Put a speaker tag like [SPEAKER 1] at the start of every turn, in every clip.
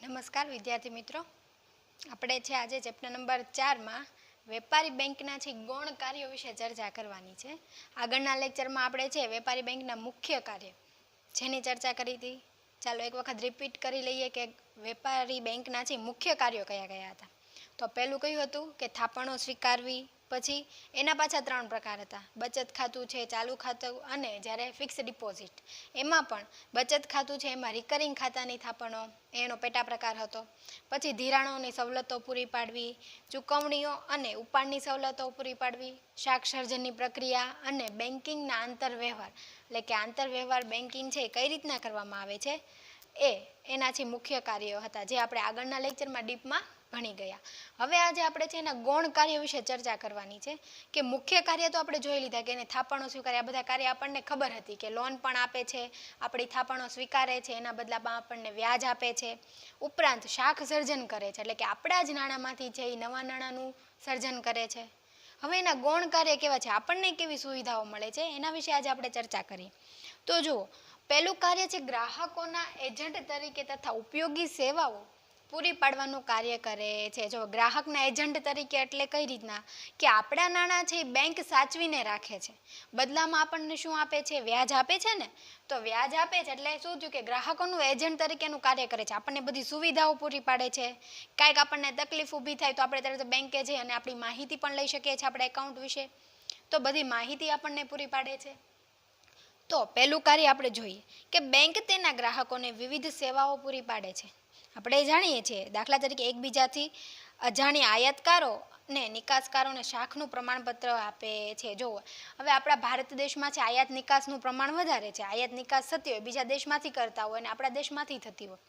[SPEAKER 1] નમસ્કાર વિદ્યાર્થી મિત્રો, આપણે છે આજે ચેપ્ટર નંબર 4 માં વેપારી બેંકના છે ગૌણ કાર્યો વિશે ચર્ચા કરવાની છે. આગળના લેક્ચરમાં આપણે છે વેપારી બેંકના મુખ્ય કાર્ય જેની ચર્ચા કરી હતી. ચાલો એક વખત રિપીટ કરી લઈએ કે વેપારી બેંકના છે મુખ્ય કાર્યો કયા કયા હતા. તો પહેલું કયું હતું કે થાપણો સ્વીકારવી, પછી એના પાછા 3 પ્રકાર હતા. બચત ખાતું છે, ચાલુ ખાતું અને જ્યારે ફિક્સ ડિપોઝિટ. એમાં પણ બચત ખાતું છે એમાં રિકરિંગ ખાતાની થાપણો એનો પેટા પ્રકાર હતો. પછી ધિરાણોની સવલતો પૂરી પાડવી, ચૂકવણીઓ અને ઉપાડની સવલતો પૂરી પાડવી, શાક સર્જનની પ્રક્રિયા અને બેન્કિંગના આંતરવ્યવહાર, એટલે કે આંતરવ્યવહાર બેન્કિંગ છે કઈ રીતના કરવામાં આવે છે એનાથી મુખ્ય કાર્યો હતા, જે આપણે આગળના લેક્ચરમાં ડીપમાં ભણી ગયા. હવે આજે આપણે છે એના ગૌણ કાર્ય વિશે ચર્ચા કરવાની છે. કે મુખ્ય કાર્ય તો આપણે જોઈ લીધા કે એને થાપણો સ્વીકારે, આ બધા કાર્ય આપણને ખબર હતી કે લોન પણ આપે છે, આપણી થાપણો સ્વીકારે છે, એના બદલામાં આપણને વ્યાજ આપે છે, ઉપરાંત શાખ સર્જન કરે છે, એટલે કે આપણા જ નાણાંમાંથી છે એ નવા નાણાંનું સર્જન કરે છે. હવે એના ગૌણ કાર્ય કેવા છે, આપણને કેવી સુવિધાઓ મળે છે, એના વિશે આજે આપણે ચર્ચા કરીએ. તો જુઓ, પહેલું કાર્ય છે ગ્રાહકોના એજન્ટ તરીકે તથા ઉપયોગી સેવાઓ પૂરી પાડવાનું કાર્ય કરે છે. જો ગ્રાહકના એજન્ટ તરીકે એટલે કઈ રીતના કે આપણા નાણાં છે એ બેંક સાચવીને રાખે છે, બદલામાં આપણને શું આપે છે, વ્યાજ આપે છે ને. તો વ્યાજ આપે છે એટલે શું થયું કે ગ્રાહકોનું એજન્ટ તરીકેનું કાર્ય કરે છે, આપણને બધી સુવિધાઓ પૂરી પાડે છે. કાંઈક આપણને તકલીફ ઊભી થાય તો આપણે તરત બેંકે જઈ અને આપણી માહિતી પણ લઈ શકીએ છીએ આપણા એકાઉન્ટ વિશે, તો બધી માહિતી આપણને પૂરી પાડે છે. તો પહેલું કાર્ય આપણે જોઈએ કે બેંક તેના ગ્રાહકોને વિવિધ સેવાઓ પૂરી પાડે છે. આપણે જાણીએ છીએ દાખલા તરીકે એકબીજાથી અજાણ્યા આયાતકારો ને નિકાસકારોને શાખનું પ્રમાણપત્ર આપે છે. જો હવે આપણા ભારત દેશમાં છે આયાત નિકાસનું પ્રમાણ વધારે છે, આયાત નિકાસ થતી હોય બીજા દેશમાંથી કરતા હોય અને આપણા દેશમાંથી થતી હોય,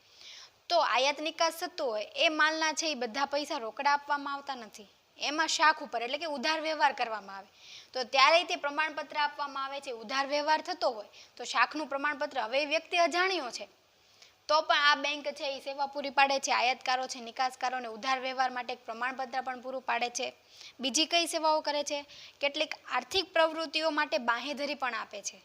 [SPEAKER 1] તો આયાત નિકાસ થતું હોય એ માલના છે એ બધા પૈસા રોકડા આપવામાં આવતા નથી, એમાં શાખ ઉપર એટલે કે ઉધાર વ્યવહાર કરવામાં આવે. તો ત્યારે તે પ્રમાણપત્ર આપવામાં આવે છે. ઉધાર વ્યવહાર થતો હોય તો શાખનું પ્રમાણપત્ર, હવે એ વ્યક્તિ અજાણ્યો છે તો પણ આ બેંક છે એ સેવા પૂરી પાડે છે, આયાતકારો છે નિકાસકારોને ઉધાર વ્યવહાર માટે એક પ્રમાણપત્ર પણ પૂરું પાડે છે. બીજી કઈ સેવાઓ કરે છે, કેટલીક આર્થિક પ્રવૃત્તિઓ માટે બાંહેધરી પણ આપે છે.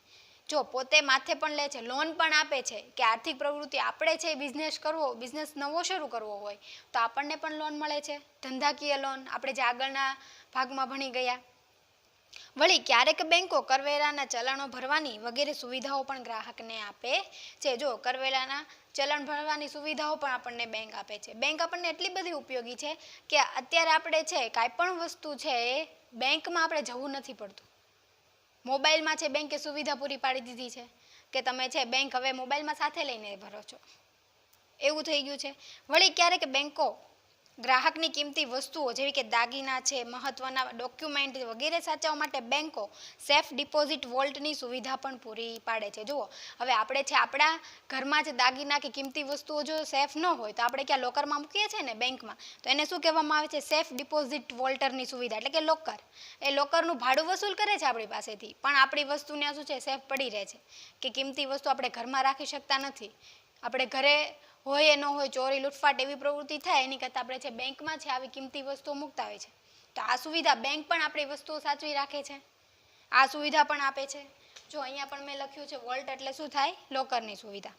[SPEAKER 1] જો પોતે માથે પણ લે છે, લોન પણ આપે છે કે આર્થિક પ્રવૃત્તિ આપણે છે બિઝનેસ નવો શરૂ કરવો હોય તો આપણને પણ લોન મળે છે, ધંધાકીય લોન, આપણે જે આગળના ભાગમાં ભણી ગયા. વળી ક્યારેક બેંકો કરવેરાના ચલણો ભરવાની વગેરે સુવિધાઓ પણ ગ્રાહકને આપે છે. જો કરવેરાના ચલણ ભરવાની સુવિધાઓ પણ આપણને બેંક આપે છે. બેંક આપણને એટલી બધી ઉપયોગી છે કે અત્યારે આપણે છે કાંઈ પણ વસ્તુ છે એ બેંકમાં આપણે જવું નથી પડતું. મોબાઈલમાં છે બેંકે સુવિધા પૂરી પાડી દીધી છે કે તમે છે બેંક હવે મોબાઈલમાં સાથે લઈને ભરો છો, એવું થઈ ગયું છે. વળી ક્યારેક બેંકો ગ્રાહકની કિંમતી વસ્તુઓ જેવી કે દાગીના છે, મહત્વના ડોક્યુમેન્ટ વગેરે સાચવવા માટે બેંકો સેફ ડિપોઝિટ વોલ્ટની સુવિધા પણ પૂરી પાડે છે. જુઓ, હવે આપણે છે આપણા ઘરમાં જ દાગીના કે કિંમતી વસ્તુઓ જો સેફ ન હોય તો આપણે ક્યાં લોકરમાં મૂકીએ છીએ ને બેંકમાં, તો એને શું કહેવામાં આવે છે, સેફ ડિપોઝિટ વોલ્ટરની સુવિધા, એટલે કે લોકર. એ લોકરનું ભાડું વસૂલ કરે છે આપણી પાસેથી, પણ આપણી વસ્તુ ત્યાં શું છે સેફ પડી રહે છે. કે કિંમતી વસ્તુ આપણે ઘરમાં રાખી શકતા નથી, આપણે ઘરે હોય ન હોય ચોરી લૂંટફાટ એવી પ્રવૃત્તિ થાય એની કરતાં આપણે છે બેંકમાં છે આવી કિંમતી વસ્તુઓ મૂકતા હોય છે. તો આ સુવિધા બેંક પણ આપણી વસ્તુઓ સાચવી રાખે છે, આ સુવિધા પણ આપે છે. જો અહીંયા પણ મેં લખ્યું છે વોલ્ટ એટલે શું થાય, લોકરની સુવિધા.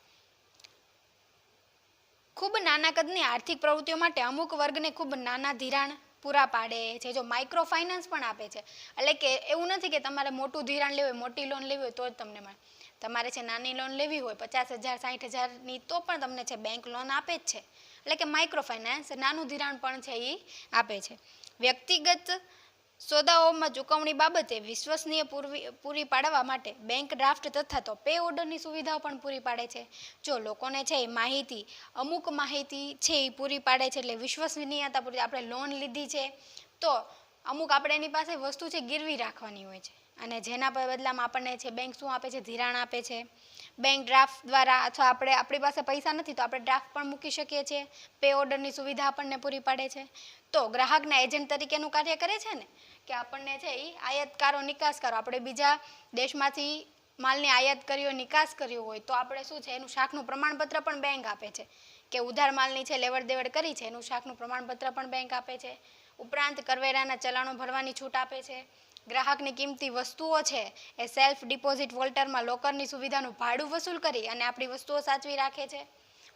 [SPEAKER 1] ખૂબ નાના કદની આર્થિક પ્રવૃત્તિઓ માટે અમુક વર્ગને ખૂબ નાના ધિરાણ પૂરા પાડે છે. જો માઇક્રો ફાઇનાન્સ પણ આપે છે, એટલે કે એવું નથી કે તમારે મોટું ધિરાણ લેવું હોય, મોટી લોન લેવી હોય તો જ તમને મળે. તમારે છે નાની લોન લેવી હોય 50,000 60,000ની તો પણ તમને છે બેંક લોન આપે જ છે, એટલે કે માઇક્રો ફાઇનાન્સ નાનું ધિરાણ પણ છે એ આપે છે. વ્યક્તિગત સોદાઓમાં ચૂકવણી બાબતે વિશ્વસનીય પૂરી પાડવા માટે બેંક ડ્રાફ્ટ તથા તો પે ઓર્ડરની સુવિધાઓ પણ પૂરી પાડે છે. જો લોકોને છે એ માહિતી, અમુક માહિતી છે એ પૂરી પાડે છે, એટલે વિશ્વસનીયતા પૂરી. આપણે લોન લીધી છે તો અમુક આપણે એની પાસે વસ્તુ છે ગીરવી રાખવાની હોય છે અને જેના બદલામાં આપણને છે બેંક શું આપે છે, ધિરાણ આપે છે. બેંક ડ્રાફ્ટ દ્વારા અથવા આપણી પાસે પૈસા નથી તો આપણે ડ્રાફ્ટ પણ મૂકી શકીએ છીએ. પે ઓર્ડરની સુવિધા આપણને પૂરી પાડે છે. તો ગ્રાહકના એજન્ટ તરીકેનું કાર્ય કરે છે ને, કે આપણને છે એ આયાતકારો નિકાસકારો, આપણે બીજા દેશમાંથી માલની આયાત કર્યો નિકાસ કર્યો હોય તો આપણે શું છે એનું શાખનું પ્રમાણપત્ર પણ બેંક આપે છે, કે ઉધાર માલની છે લેવડ દેવડ કરી છે એનું શાખનું પ્રમાણપત્ર પણ બેંક આપે છે. ઉપરાંત કરવેરાના ચલણો ભરવાની છૂટ આપે છે. ગ્રાહકની કિંમતી વસ્તુઓ છે એ સેલ્ફ ડિપોઝિટ વોલ્ટરમાં લોકરની સુવિધાનું ભાડું વસૂલ કરી અને આપણી વસ્તુઓ સાચવી રાખે છે.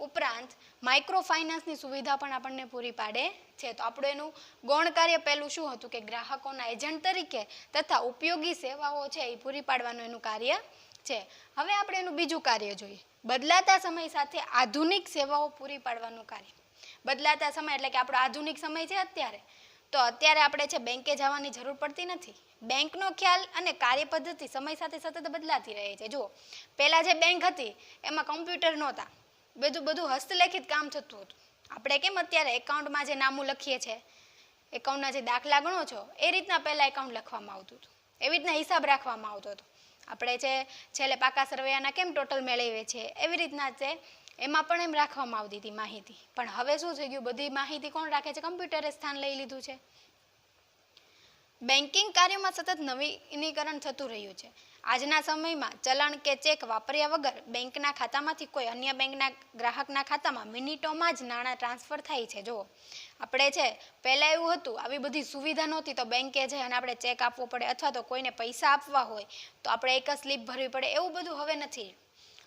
[SPEAKER 1] ઉપરાંત માઇક્રો ફાઇનાન્સની સુવિધા પણ આપણને પૂરી પાડે છે. તો આપણું એનું ગૌણ કાર્ય પહેલું શું હતું કે ગ્રાહકોના એજન્ટ તરીકે તથા ઉપયોગી સેવાઓ છે એ પૂરી પાડવાનું એનું કાર્ય છે. હવે આપણે એનું બીજું કાર્ય જોઈએ, બદલાતા સમય સાથે આધુનિક સેવાઓ પૂરી પાડવાનું કાર્ય. બદલાતા સમય એટલે કે આપણો આધુનિક સમય છે અત્યારે, તો અત્યારે આપણે છે બેંકે જવાની જરૂર પડતી નથી. બેંકનો ખ્યાલ અને કાર્ય પદ્ધતિ સમય સાથે સતત બદલાતી રહે છે. જુઓ, પહેલાં જે બેંક હતી એમાં કમ્પ્યુટર નહોતા, બધું હસ્તલેખિત કામ થતું હતું. આપણે કેમ અત્યારે એકાઉન્ટમાં જે નામું લખીએ છીએ, એકાઉન્ટના જે દાખલા ગણો છો એ રીતના પહેલાં એકાઉન્ટ લખવામાં આવતું હતું, એવી રીતના હિસાબ રાખવામાં આવતો હતો. આપણે છેલ્લે પાકા સરવૈયાના કેમ ટોટલ મેળવીએ છીએ એવી રીતના છે એમાં પણ એમ રાખવામાં આવતી હતી માહિતી. પણ હવે શું થઈ ગયું, બધી માહિતી કોણ રાખે છે? કમ્પ્યુટરે સ્થાન લઈ લીધું છે. બેન્કિંગ કાર્યોમાં સતત નવીનીકરણ થતું રહ્યું છે. આજના સમયમાં ચલણ કે ચેક વાપર્યા વગર બેંકના ખાતામાંથી કોઈ અન્ય બેંકના ગ્રાહકના ખાતામાં મિનિટોમાં જ નાણાં ટ્રાન્સફર થાય છે. જુઓ, આપણે છે પહેલાં એવું હતું, આવી બધી સુવિધા નહોતી તો બેંકે જઈ અને આપણે ચેક આપવો પડે અથવા તો કોઈને પૈસા આપવા હોય તો આપણે એક જ સ્લીપ ભરવી પડે, એવું બધું હવે નથી.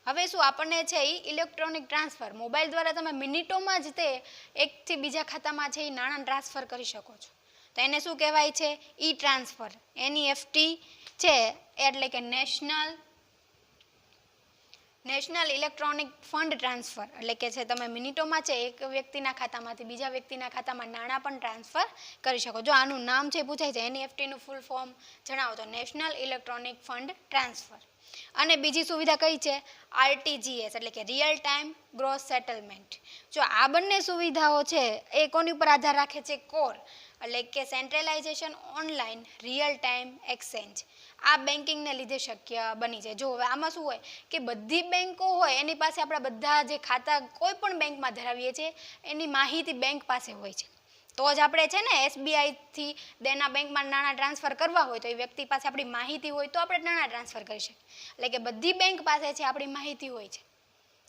[SPEAKER 1] હવે શું આપણને છે એ ઇલેક્ટ્રોનિક ટ્રાન્સફર મોબાઈલ દ્વારા તમે મિનિટોમાં જ તે એકથી બીજા ખાતામાં છે એ નાણાં ટ્રાન્સફર કરી શકો છો. તો એને શું કહેવાય છે? ઈ ટ્રાન્સફર, NEFT છે, એટલે કે નેશનલ ઇલેક્ટ્રોનિક ફંડ ટ્રાન્સફર. એટલે કે છે તમે મિનિટોમાં છે એક વ્યક્તિના ખાતામાંથી બીજા વ્યક્તિના ખાતામાં નાણાં પણ ટ્રાન્સફર કરી શકો. જો આનું નામ છે પૂછાય છે, NEFTનું ફૂલ ફોર્મ જણાવો તો નેશનલ ઇલેક્ટ્રોનિક ફંડ ટ્રાન્સફર. અને બીજી સુવિધા કઈ છે? RTGS, એટલે કે રિયલ ટાઈમ ગ્રોસ સેટલમેન્ટ. જો આ બંને સુવિધાઓ છે એ કોની ઉપર આધાર રાખે છે? કોર, એટલે કે સેન્ટ્રલાઇઝેશન ઓનલાઈન રિયલ ટાઈમ એક્સચેન્જ. આ બેન્કિંગને લીધે શક્ય બની છે. જો હવે આમાં શું હોય કે બધી બેન્કો હોય એની પાસે આપણા બધા જે ખાતા કોઈ પણ બેંકમાં ધરાવીએ છીએ એની માહિતી બેંક પાસે હોય છે. તો જ આપણે છે ને SBIથી દેના બેંકમાં નાણાં ટ્રાન્સફર કરવા હોય તો એ વ્યક્તિ પાસે આપણી માહિતી હોય તો આપણે નાણાં ટ્રાન્સફર કરી શકીએ. એટલે કે બધી બેંક પાસે છે આપણી માહિતી હોય છે,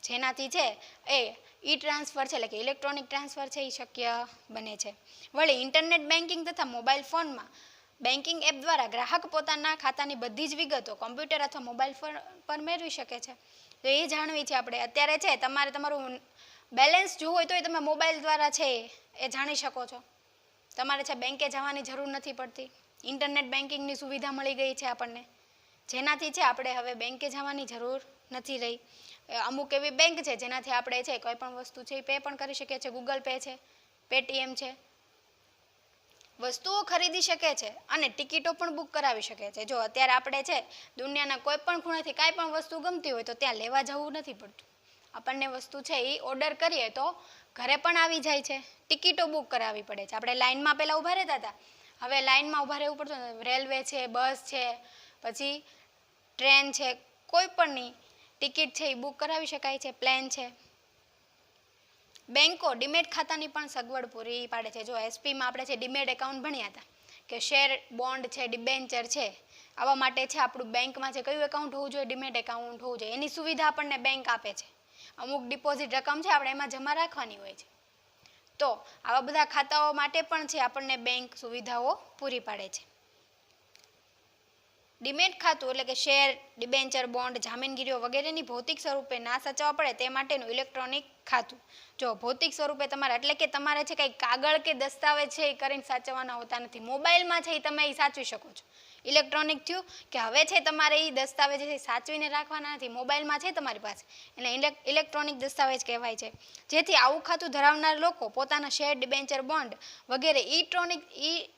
[SPEAKER 1] જેનાથી છે એ ઈ ટ્રાન્સફર છે એટલે કે ઇલેક્ટ્રોનિક ટ્રાન્સફર છે એ શક્ય બને છે. વળી ઇન્ટરનેટ બેન્કિંગ તથા મોબાઈલ ફોનમાં બેન્કિંગ એપ દ્વારા ગ્રાહક પોતાના ખાતાની બધી જ વિગતો કમ્પ્યુટર અથવા મોબાઈલ ફોન પર મેળવી શકે છે. તો એ જાણવી છે આપણે. અત્યારે છે તમારે તમારું બેલેન્સ જોવું હોય તો એ તમે મોબાઈલ દ્વારા છે એ જાણી શકો છો. તમારે છે બેંકે જવાની જરૂર નથી પડતી. ઇન્ટરનેટ બેન્કિંગની સુવિધા મળી ગઈ છે આપણને, જેનાથી છે આપણે હવે બેંકે જવાની જરૂર નથી રહી. અમુક એવી બેંક છે જેનાથી આપણે છે કોઈ પણ વસ્તુ છે એ પે પણ કરી શકીએ છીએ. ગૂગલ પે છે, પેટીએમ છે, વસ્તુઓ ખરીદી શકે છે અને ટિકિટો પણ બુક કરાવી શકે છે. જો અત્યારે આપણે છે દુનિયાના કોઈ પણ ખૂણેથી કાંઈ પણ વસ્તુ ગમતી હોય તો ત્યાં લેવા જવું નથી પડતું. આપણને વસ્તુ છે એ ઓર્ડર કરીએ તો ઘરે પણ આવી જાય છે. ટિકિટો બુક કરાવવી પડે છે. આપણે લાઇનમાં પહેલાં ઊભા રહેતા હતા, હવે લાઇનમાં ઊભા રહેવું પડતું. રેલવે છે, બસ છે, પછી ટ્રેન છે, કોઈ પણની ટિકિટ છે એ બુક કરાવી શકાય છે. પ્લેન છે. બેન્કો ડીમેટ ખાતાની પણ સગવડ પૂરી પાડે છે. જો એસપીમાં આપણે છે ડીમેટ એકાઉન્ટ ભણ્યા હતા કે શેર, બોન્ડ છે, ડિબેન્ચર છે, આવા માટે છે આપણું બેંકમાં છે કયું એકાઉન્ટ હોવું જોઈએ? ડીમેટ એકાઉન્ટ હોવું જોઈએ. એની સુવિધા આપણને બેંક આપે છે. અમુક ડિપોઝિટ રકમ છે આપણે એમાં જમા રાખવાની હોય છે. તો આવા બધા ખાતાઓ માટે પણ છે આપણને બેંક સુવિધાઓ પૂરી પાડે છે. ડીમેટ ખાતું એટલે કે શેર, ડિબેન્ચર, બોન્ડ, જામીનગીરીઓ વગેરેની ભૌતિક સ્વરૂપે ના સાચવવા પડે તે માટેનું ઇલેક્ટ્રોનિક ખાતું. જો ભૌતિક સ્વરૂપે તમારે એટલે કે તમારે છે કંઈ કાગળ કે દસ્તાવેજ છે એ કરીને સાચવવાના હોતા નથી. મોબાઈલમાં છે એ તમે એ સાચવી શકો છો. ઇલેક્ટ્રોનિક થયું કે હવે છે તમારે એ દસ્તાવેજ છે સાચવીને રાખવાના નથી, મોબાઈલમાં છે તમારી પાસે, એને ઇલેક્ટ્રોનિક દસ્તાવેજ કહેવાય છે. જેથી આવું ખાતું ધરાવનાર લોકો પોતાના શેર, ડિબેન્ચર, બોન્ડ વગેરે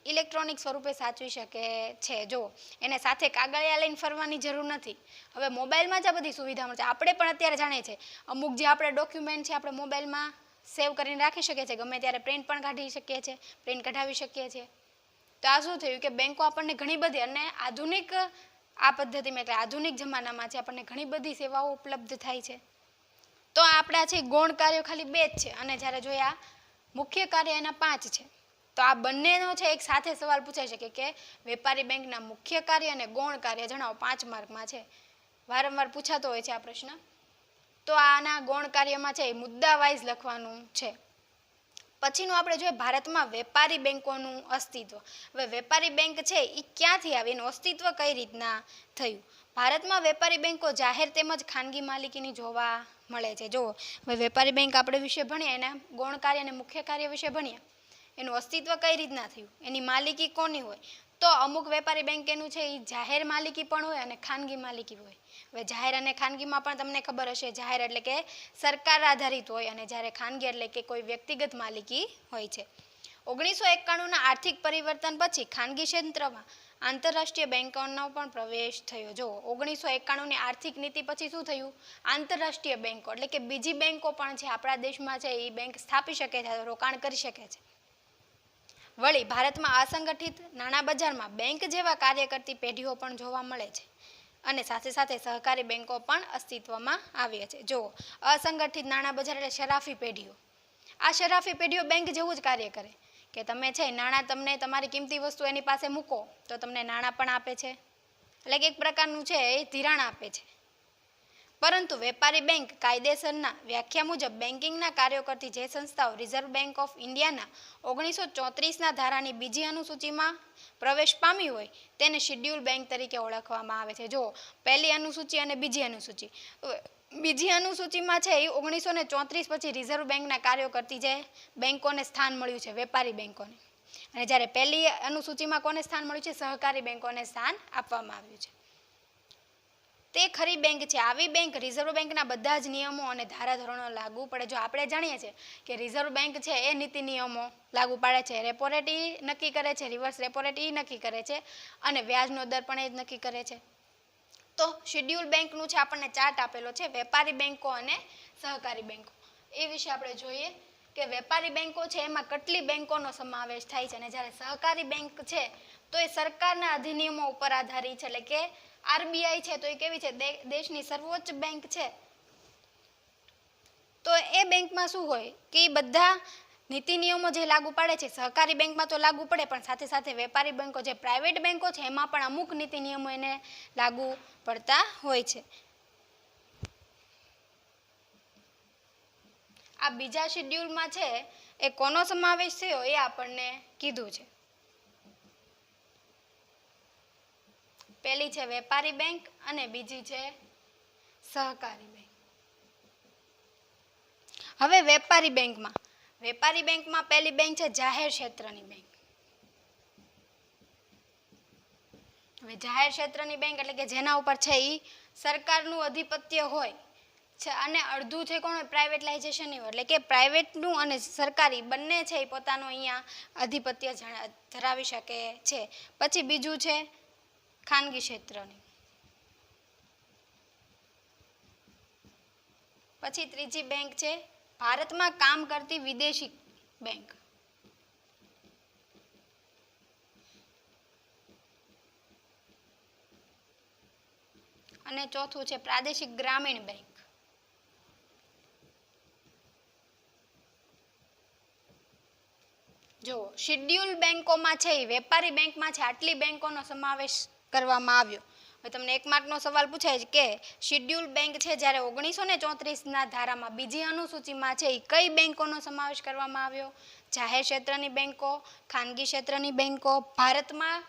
[SPEAKER 1] ઇલેક્ટ્રોનિક સ્વરૂપે સાચવી શકે છે. જો એને સાથે કાગળિયા લઈને ફરવાની જરૂર નથી. હવે મોબાઈલમાં જ આ બધી સુવિધા મળે છે. આપણે પણ અત્યારે જાણીએ છીએ અમુક જે આપણે ડોક્યુમેન્ટ છે આપણે મોબાઈલમાં સેવ કરીને રાખી શકીએ છીએ, ગમે ત્યારે પ્રિન્ટ પણ કાઢી શકીએ છીએ, પ્રિન્ટ કઢાવી શકીએ છીએ. તો આ શું થયું કે બેંકો આપણને ઘણી બધી અને આધુનિક આ પદ્ધતિમાં એટલે આધુનિક જમાનામાં છે આપણને ઘણી બધી સેવાઓ ઉપલબ્ધ થાય છે. તો આપણા છે ગૌણ કાર્યો ખાલી 2 જ છે અને જ્યારે જોઈએ આ મુખ્ય કાર્ય એના 5 છે. તો આ બંનેનો છે એક સાથે સવાલ પૂછાઈ શકે કે વેપારી બેંકના મુખ્ય કાર્ય અને ગૌણ કાર્ય જણાવો. 5 માર્કમાં છે, વારંવાર પૂછાતો હોય છે આ પ્રશ્ન. તો આના ગૌણ કાર્યમાં છે એ મુદ્દા વાઇઝ લખવાનું છે. પછીનું આપણે જોઈએ ભારતમાં વેપારી બેંકોનું અસ્તિત્વ. હવે વેપારી બેંક છે એ ક્યાંથી આવી, એનું અસ્તિત્વ કઈ રીતના થયું? ભારતમાં વેપારી બેંકો જાહેર તેમજ ખાનગી માલિકીની જોવા મળે છે. જો હવે વેપારી બેંક આપણે વિશે ભણ્યા, એના ગૌણ કાર્ય અને મુખ્ય કાર્ય વિશે ભણ્યા, એનું અસ્તિત્વ કઈ રીતના થયું, એની માલિકી કોની હોય, તો અમુક વેપારી બેંક એનું છે એ જાહેર માલિકી પણ હોય અને ખાનગી માલિકી હોય. હવે જાહેર અને ખાનગીમાં પણ તમને ખબર હશે, જાહેર એટલે કે સરકાર આધારિત હોય અને જ્યારે ખાનગી એટલે કે કોઈ વ્યક્તિગત માલિકી હોય છે. 1991ના આર્થિક પરિવર્તન પછી ખાનગી ક્ષેત્રમાં આંતરરાષ્ટ્રીય બેંકોનો પણ પ્રવેશ થયો. જો 1991ની આર્થિક નીતિ પછી શું થયું, આંતરરાષ્ટ્રીય બેંકો એટલે કે બીજી બેંકો પણ છે આપણા દેશમાં છે એ બેંક સ્થાપી શકે છે, રોકાણ કરી શકે છે. વળી ભારતમાં અસંગઠિત નાણાં બજારમાં બેંક જેવા કાર્ય કરતી પેઢીઓ પણ જોવા મળે છે અને સાથે સાથે સહકારી બેંકો પણ અસ્તિત્વમાં આવે છે. જો અસંગઠિત નાણાં બજાર એટલે શરાફી પેઢીઓ, આ શરાફી પેઢીઓ બેંક જેવું જ કાર્ય કરે કે તમે છે નાણાં, તમને તમારી કિંમતી વસ્તુ એની પાસે મૂકો તો તમને નાણાં પણ આપે છે, એટલે કે એક પ્રકારનું છે એ ધિરાણ આપે છે. પરંતુ વેપારી બેંક કાયદેસરના વ્યાખ્યા મુજબ બેન્કિંગના કાર્યો કરતી જે સંસ્થાઓ રિઝર્વ બેંક ઓફ ઇન્ડિયાના 1934ના ધારાની બીજી અનુસૂચિમાં પ્રવેશ પામી હોય તેને શિડ્યુલ બેંક તરીકે ઓળખવામાં આવે છે. જો પહેલી અનુસૂચિ અને બીજી અનુસૂચિ, બીજી અનુસૂચિમાં છે એ 1934 પછી રિઝર્વ બેંકના કાર્યો કરતી જે બેંકોને સ્થાન મળ્યું છે, વેપારી બેંકોને, અને જ્યારે પહેલી અનુસૂચિમાં કોને સ્થાન મળ્યું છે, સહકારી બેંકોને સ્થાન આપવામાં આવ્યું છે. તે ખરી બેંક છે. આવી બેંક રિઝર્વ બેંકના બધા જ નિયમો અને ધારાધોરણો લાગુ પડે. જો આપણે જાણીએ છીએ કે રિઝર્વ બેંક છે એ નીતિ નિયમો લાગુ પાડે છે, રેપો રેટ ઈ નક્કી કરે છે, રિવર્સ રેપો રેટ ઈ નક્કી કરે છે અને વ્યાજનો દર પણ એ જ નક્કી કરે છે. તો શિડ્યુલ બેંકનું છે આપણને ચાર્ટ આપેલો છે, વેપારી બેંકો અને સહકારી બેંકો. એ વિશે આપણે જોઈએ કે વેપારી બેંકો છે એમાં કેટલી બેંકોનો સમાવેશ થાય છે અને જ્યારે સહકારી બેંક છે તો એ સરકારના અધિનિયમો ઉપર આધારિત છે, એટલે કે આરબીઆઈ છે તો એ કેવી છે, દેશની સર્વોચ્ચ બેંક છે. તો એ બેંકમાં શું હોય કે એ બધા નીતિ નિયમો જે લાગુ પાડે છે, સહકારી બેંકમાં તો લાગુ પડે પણ સાથે સાથે વેપારી બેંકો જે પ્રાઇવેટ બેંકો છે એમાં પણ અમુક નીતિ નિયમો એને લાગુ પડતા હોય છે. આ બીજા શેડ્યુલમાં છે એ કોનો સમાવેશ થયો એ આપણને કીધું છે. પહેલી છે વેપારી બેંક અને બીજી છે સહકારી બેંક. હવે વેપારી બેંકમાં પહેલી બેંક છે જાહેર ક્ષેત્રની બેંક. હવે જાહેર ક્ષેત્રની બેંક એટલે કે જેના ઉપર છે એ સરકારનું અધિપત્ય હોય છે અને અડધું છે કોણ પ્રાઇવેટલાઇઝેશન હોય, એટલે કે પ્રાઇવેટનું અને સરકારી બંને છે એ પોતાનું અહીંયા અધિપત્ય ધરાવી શકે છે. પછી બીજું છે ખાનગી ક્ષેત્રની. પછી ત્રીજી બેંક છે ભારતમાં કામ કરતી વિદેશી બેંક. અને ચોથું છે પ્રાદેશિક ગ્રામીણ બેંક. જો શિડ્યુલ બેંકોમાં છે એ વેપારી બેંકમાં છે આટલી બેંકોનો સમાવેશ કરવામાં આવ્યો. હવે તમને એક માર્કનો સવાલ પૂછાય છે કે શિડ્યુલ બેંક છે જ્યારે 1934ના ધારામાં બીજી અનુસૂચિમાં છે એ કઈ બેંકોનો સમાવેશ કરવામાં આવ્યો, જાહેર ક્ષેત્રની બેંકો, ખાનગી ક્ષેત્રની બેંકો, ભારતમાં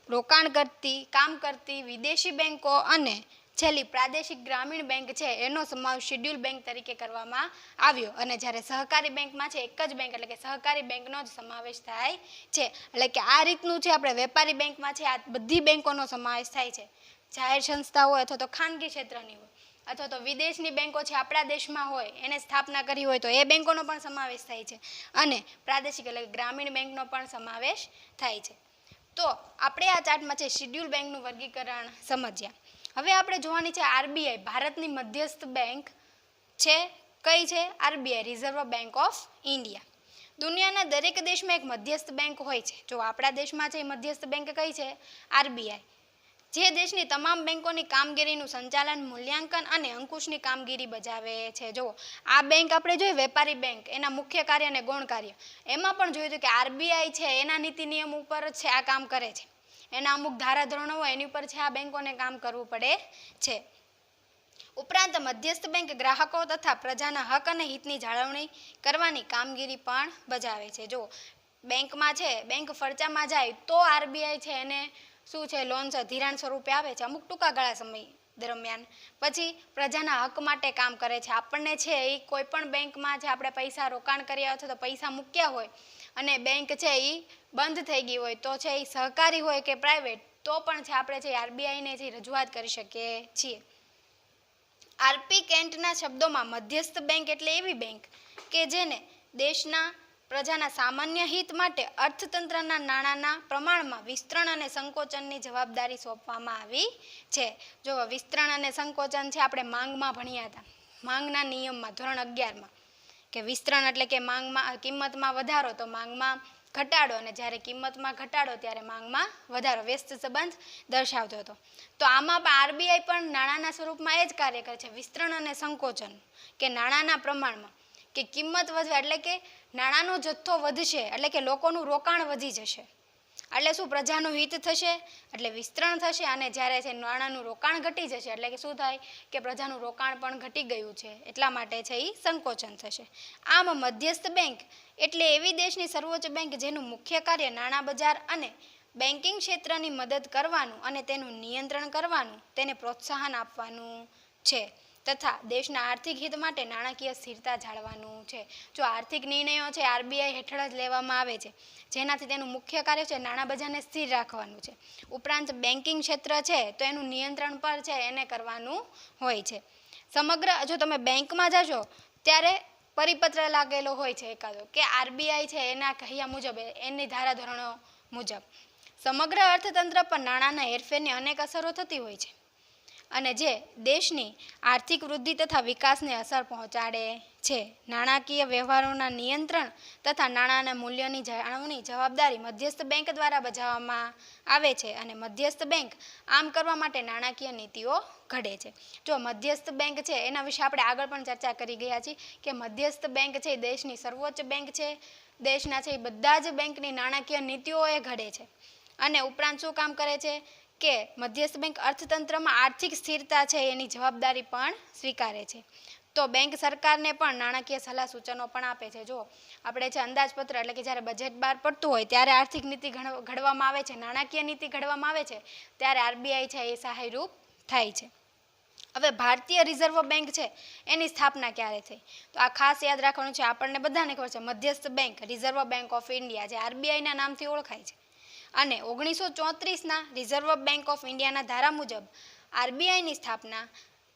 [SPEAKER 1] રોકાણ કરતી કામ કરતી વિદેશી બેંકો અને છેલ્લી પ્રાદેશિક ગ્રામીણ બેંક છે એનો સમાવેશ શિડ્યુલ બેંક તરીકે કરવામાં આવ્યો. અને જ્યારે સહકારી બેંકમાં છે એક જ બેંક એટલે કે સહકારી બેંકનો જ સમાવેશ થાય છે. એટલે કે આ રીતનું છે આપણે વેપારી બેંકમાં છે આ બધી બેંકોનો સમાવેશ થાય છે, જાહેર સંસ્થા હોય અથવા તો ખાનગી ક્ષેત્રની હોય અથવા તો વિદેશની બેંકો છે આપણા દેશમાં હોય એને સ્થાપના કરી હોય તો એ બેંકોનો પણ સમાવેશ થાય છે અને પ્રાદેશિક એટલે કે ગ્રામીણ બેંકનો પણ સમાવેશ થાય છે. તો આપણે આ ચાર્ટમાં છે શિડ્યુલ બેંકનું વર્ગીકરણ સમજ્યા. હવે આપણે જોવાની છે આરબીઆઈ, ભારતની મધ્યસ્થ બેંક છે કઈ છે, RBI reserve bank of India. દુનિયાના દરેક દેશમાં એક મધ્યસ્થ બેંક હોય છે. જો આપણા દેશમાં છે મધ્યસ્થ બેંક કઈ છે, આરબીઆઈ, જે દેશની તમામ બેંકોની કામગીરીનું સંચાલન, મૂલ્યાંકન અને અંકુશની કામગીરી બજાવે છે. જો આ બેંક આપણે જોઈએ વેપારી બેંક, એના મુખ્ય કાર્ય અને ગૌણ કાર્ય, એમાં પણ જોયું હતું કે આરબીઆઈ છે એના નીતિ નિયમ ઉપર છે આ કામ કરે છે, એના અમુક ધારાધોરણો હોય એની ઉપર છે આ બેંકોને કામ કરવું પડે છે. ઉપરાંત મધ્યસ્થ બેંક ગ્રાહકો તથા પ્રજાના હક અને હિતની જાળવણી કરવાની કામગીરી પણ બજાવે છે. જો બેંકમાં છે બેંક ફરજામાં જાય તો આરબીઆઈ છે એને શું છે લોન છે ધિરાણ સ્વરૂપે આવે છે અમુક ટૂંકા ગાળા સમય દરમિયાન, પછી પ્રજાના હક માટે કામ કરે છે. આપણને છે એ કોઈ પણ બેંકમાં જે આપણે પૈસા રોકાણ કર્યા અથવા તો પૈસા મૂક્યા હોય અને બેંક છે એ બંધ થઈ ગઈ હોય તો છે એ સહકારી હોય કે પ્રાઇવેટ તો પણ છે આપણે છે આરબીઆઈને જે રજૂઆત કરી શકીએ છીએ. આરપી કેન્ટના શબ્દોમાં મધ્યસ્થ બેંક એટલે એવી બેંક કે જેને દેશના પ્રજાના સામાન્ય હિત માટે અર્થતંત્રના નાણાંના પ્રમાણમાં વિસ્તરણ અને સંકોચનની જવાબદારી સોંપવામાં આવી છે. જો વિસ્તરણ અને સંકોચન છે આપણે માંગમાં ભણ્યા હતા, માંગના નિયમમાં ધોરણ 11માં, કે વિસ્તરણ એટલે કે માંગમાં કિંમતમાં વધારો તો માંગમાં ઘટાડો, અને જ્યારે કિંમતમાં ઘટાડો ત્યારે માંગમાં વધારો, વ્યસ્ત સંબંધ દર્શાવતો હતો. તો આમાં પણ આરબીઆઈ પણ નાણાંના સ્વરૂપમાં એ જ કાર્ય કરે છે, વિસ્તરણ અને સંકોચન, કે નાણાંના પ્રમાણમાં કે કિંમત વધે એટલે કે નાણાંનો જથ્થો વધશે એટલે કે લોકોનું રોકાણ વધી જશે એટલે શું પ્રજાનું હિત થશે એટલે વિસ્તરણ થશે, અને જ્યારે છે નાણાંનું રોકાણ ઘટી જશે એટલે કે શું થાય કે પ્રજાનું રોકાણ પણ ઘટી ગયું છે એટલા માટે છે એ સંકોચન થશે. આમ મધ્યસ્થ બેંક એટલે એવી દેશની સર્વોચ્ચ બેંક જેનું મુખ્ય કાર્ય નાણાં બજાર અને બેન્કિંગ ક્ષેત્રની મદદ કરવાનું અને તેનું નિયંત્રણ કરવાનું, તેને પ્રોત્સાહન આપવાનું છે તથા દેશના આર્થિક હિત માટે નાણાકીય સ્થિરતા જાળવવાનું છે. જો આર્થિક નિર્ણયો છે આરબીઆઈ હેઠળ જ લેવામાં આવે છે, જેનાથી તેનું મુખ્ય કાર્ય છે નાણાં બજારને સ્થિર રાખવાનું છે. ઉપરાંત બેન્કિંગ ક્ષેત્ર છે તો એનું નિયંત્રણ પર છે એને કરવાનું હોય છે. સમગ્ર જો તમે બેંકમાં જશો ત્યારે પરિપત્ર લાગેલો હોય છે એકાદો કે આરબીઆઈ છે એના કહ્યા મુજબ એની ધારાધોરણો મુજબ સમગ્ર અર્થતંત્ર પર નાણાંના હેરફેરની અનેક અસરો થતી હોય છે અને જે દેશની આર્થિક વૃદ્ધિ તથા વિકાસને અસર પહોંચાડે છે. નાણાકીય વ્યવહારોના નિયંત્રણ તથા નાણાંના મૂલ્યની જાળવણી જવાબદારી મધ્યસ્થ બેંક દ્વારા બજાવવામાં આવે છે અને મધ્યસ્થ બેંક આમ કરવા માટે નાણાકીય નીતિઓ ઘડે છે. જો મધ્યસ્થ બેંક છે એના વિશે આપણે આગળ પણ ચર્ચા કરી ગયા છીએ કે મધ્યસ્થ બેંક છે દેશની સર્વોચ્ચ બેંક છે, દેશના છે એ બધા જ બેંકની નાણાકીય નીતિઓ એ ઘડે છે અને ઉપરાંત શું કામ કરે છે કે મધ્યસ્થ બેંક અર્થતંત્રમાં આર્થિક સ્થિરતા છે એની જવાબદારી પણ સ્વીકારે છે. તો બેંક સરકારને પણ નાણાકીય સલાહ સૂચનો પણ આપે છે. જો આપણે છે અંદાજપત્ર એટલે કે જ્યારે બજેટ બહાર પડતું હોય ત્યારે આર્થિક નીતિ ઘડવામાં આવે છે, નાણાકીય નીતિ ઘડવામાં આવે છે ત્યારે આરબીઆઈ છે એ સહાયરૂપ થાય છે. હવે ભારતીય રિઝર્વ બેંક છે એની સ્થાપના ક્યારે થઈ તો આ ખાસ યાદ રાખવાનું છે, આપણને બધાને ખબર છે મધ્યસ્થ bank reserve bank of India જે આરબીઆઈના નામથી ઓળખાય છે અને 1934ના રિઝર્વ બેંક ઓફ ઇન્ડિયાના ધારા મુજબ આરબીઆઈની સ્થાપના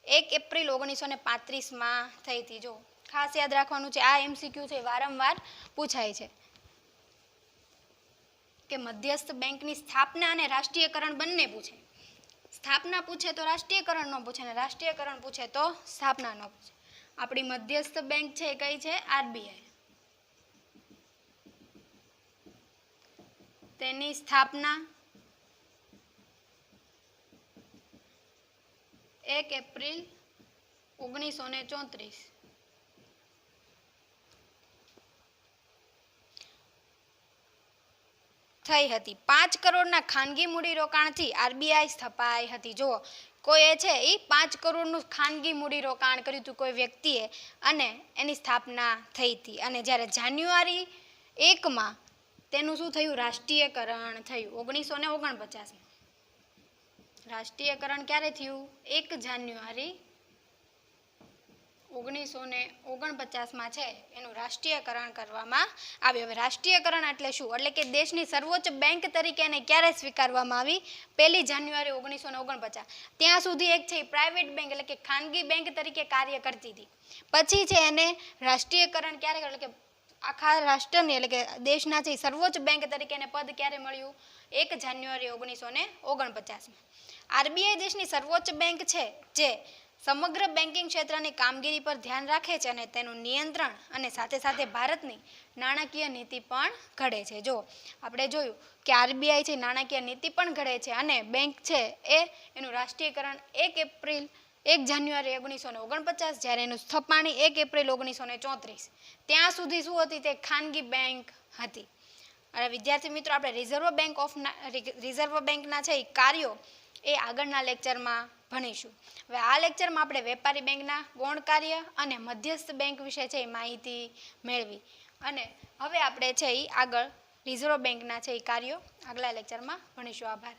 [SPEAKER 1] 1 એપ્રિલ 1935માં થઈ હતી. જો ખાસ યાદ રાખવાનું છે, આ એમસીક્યુ છે વારંવાર પૂછાય છે કે મધ્યસ્થ બેંકની સ્થાપના અને રાષ્ટ્રીયકરણ બંને પૂછે. સ્થાપના પૂછે તો રાષ્ટ્રીયકરણ ન પૂછે અને રાષ્ટ્રીયકરણ પૂછે તો સ્થાપના ન પૂછે. આપણી મધ્યસ્થ બેંક છે કઈ છે આરબીઆઈ, તેની સ્થાપના 1 એપ્રિલ 1934 થઈ હતી. 5 કરોડના ખાનગી મૂડીરોકાણથી આરબીઆઈ સ્થપાઈ હતી. જુઓ કોઈએ છે એ 5 કરોડનું ખાનગી મૂડીરોકાણ કર્યું હતું કોઈ વ્યક્તિએ અને એની સ્થાપના થઈ હતી. અને જ્યારે જાન્યુઆરી 1માં તેનું શું થયું રાષ્ટ્રીયકરણ થયું 1949માં. રાષ્ટ્રીયકરણ ક્યારે થયું 1 જાન્યુઆરી 1949માં છે એનું રાષ્ટ્રીયકરણ કરવામાં આવ્યું. હવે રાષ્ટ્રીયકરણ એટલે શું એટલે કે દેશની સર્વોચ્ચ બેંક તરીકે એને ક્યારે સ્વીકારવામાં આવી 1 જાન્યુઆરી 1949. ત્યાં સુધી એક છે પ્રાઇવેટ બેંક એટલે કે ખાનગી બેંક તરીકે કાર્ય કરતી હતી. પછી છે એને રાષ્ટ્રીયકરણ ક્યારે એટલે કે આખા રાષ્ટ્રની એટલે કે દેશના છે સર્વોચ્ચ બેંક તરીકે એને પદ ક્યારે મળ્યું 1 જાન્યુઆરી 1949માં. આરબીઆઈ દેશની સર્વોચ્ચ બેંક છે જે સમગ્ર બેન્કિંગ ક્ષેત્રની કામગીરી પર ધ્યાન રાખે છે અને તેનું નિયંત્રણ અને સાથે સાથે ભારતની નાણાકીય નીતિ પણ ઘડે છે. જો આપણે જોયું કે આરબીઆઈ છે નાણાકીય નીતિ પણ ઘડે છે અને બેંક છે એ એનું રાષ્ટ્રીયકરણ 1 જાન્યુઆરી 1949 જ્યારે એનું સ્થપાણી 1 એપ્રિલ 1934 ત્યાં સુધી શું હતી તે ખાનગી બેંક હતી. અને વિદ્યાર્થી મિત્રો આપણે રિઝર્વ બેંકના છે એ કાર્યો એ આગળના લેક્ચરમાં ભણીશું. હવે આ લેક્ચરમાં આપણે વેપારી બેંકના ગૌણ કાર્ય અને મધ્યસ્થ બેંક વિશે છે એ માહિતી મેળવી અને હવે આપણે છે એ આગળ રિઝર્વ બેંકના છે એ કાર્યો આગલા લેક્ચરમાં ભણીશું. આભાર.